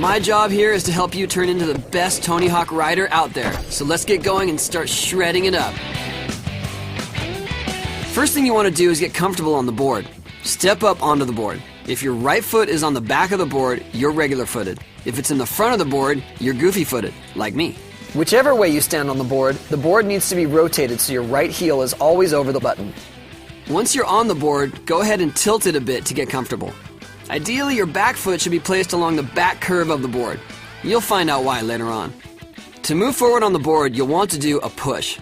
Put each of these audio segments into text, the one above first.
My job here is to help you turn into the best Tony Hawk rider out there. So let's get going and start shredding it up. First thing you want to do is get comfortable on the board. Step up onto the board. If your right foot is on the back of the board, you're regular footed. If it's in the front of the board, you're goofy footed, like me. Whichever way you stand on the board needs to be rotated so your right heel is always over the button. Once you're on the board, go ahead and tilt it a bit to get comfortable. Ideally, your back foot should be placed along the back curve of the board. You'll find out why later on. To move forward on the board, you'll want to do a push.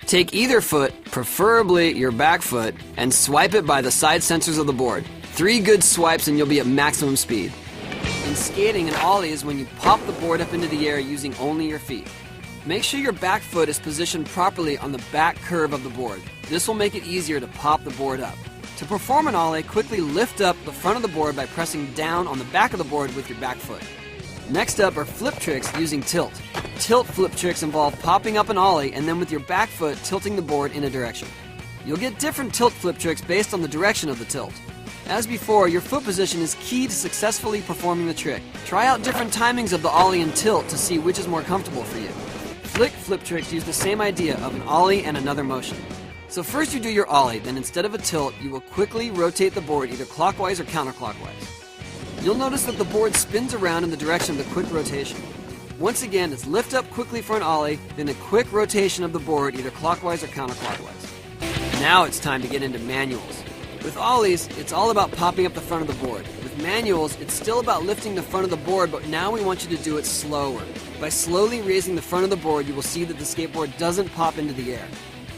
Take either foot, preferably your back foot, and swipe it by the side sensors of the board. 3 good swipes and you'll be at maximum speed. In skating, an ollie is when you pop the board up into the air using only your feet. Make sure your back foot is positioned properly on the back curve of the board. This will make it easier to pop the board up. To perform an ollie, quickly lift up the front of the board by pressing down on the back of the board with your back foot. Next up are flip tricks using tilt. Tilt flip tricks involve popping up an ollie and then with your back foot tilting the board in a direction. You'll get different tilt flip tricks based on the direction of the tilt. As before, your foot position is key to successfully performing the trick. Try out different timings of the ollie and tilt to see which is more comfortable for you. Flick flip tricks use the same idea of an ollie and another motion. So first you do your ollie, then instead of a tilt, you will quickly rotate the board either clockwise or counterclockwise. You'll notice that the board spins around in the direction of the quick rotation. Once again, it's lift up quickly for an ollie, then a quick rotation of the board either clockwise or counterclockwise. Now it's time to get into manuals. With ollies, it's all about popping up the front of the board. With manuals, it's still about lifting the front of the board, but now we want you to do it slower. By slowly raising the front of the board, you will see that the skateboard doesn't pop into the air.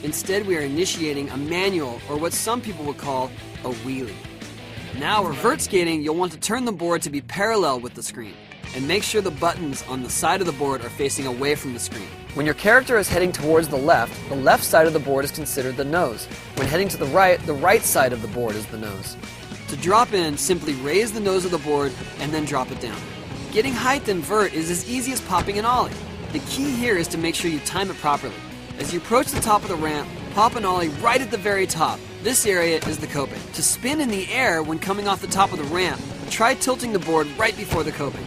Instead, we are initiating a manual, or what some people would call a wheelie. Now, revert skating, you'll want to turn the board to be parallel with the screen, and make sure the buttons on the side of the board are facing away from the screen. When your character is heading towards the left side of the board is considered the nose. When heading to the right side of the board is the nose. To drop in, simply raise the nose of the board and then drop it down. Getting height and vert is as easy as popping an ollie. The key here is to make sure you time it properly. As you approach the top of the ramp, pop an ollie right at the very top. This area is the coping. To spin in the air when coming off the top of the ramp, try tilting the board right before the coping.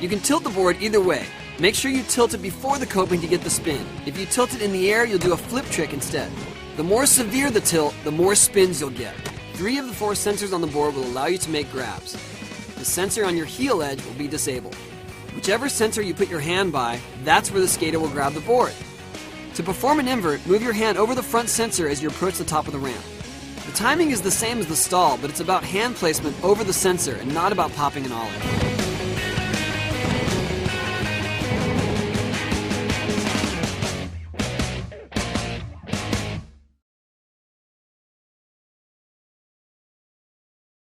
You can tilt the board either way. Make sure you tilt it before the coping to get the spin. If you tilt it in the air, you'll do a flip trick instead. The more severe the tilt, the more spins you'll get. 3 of the 4 sensors on the board will allow you to make grabs. The sensor on your heel edge will be disabled. Whichever sensor you put your hand by, that's where the skater will grab the board. To perform an invert, move your hand over the front sensor as you approach the top of the ramp. The timing is the same as the stall, but it's about hand placement over the sensor and not about popping an ollie.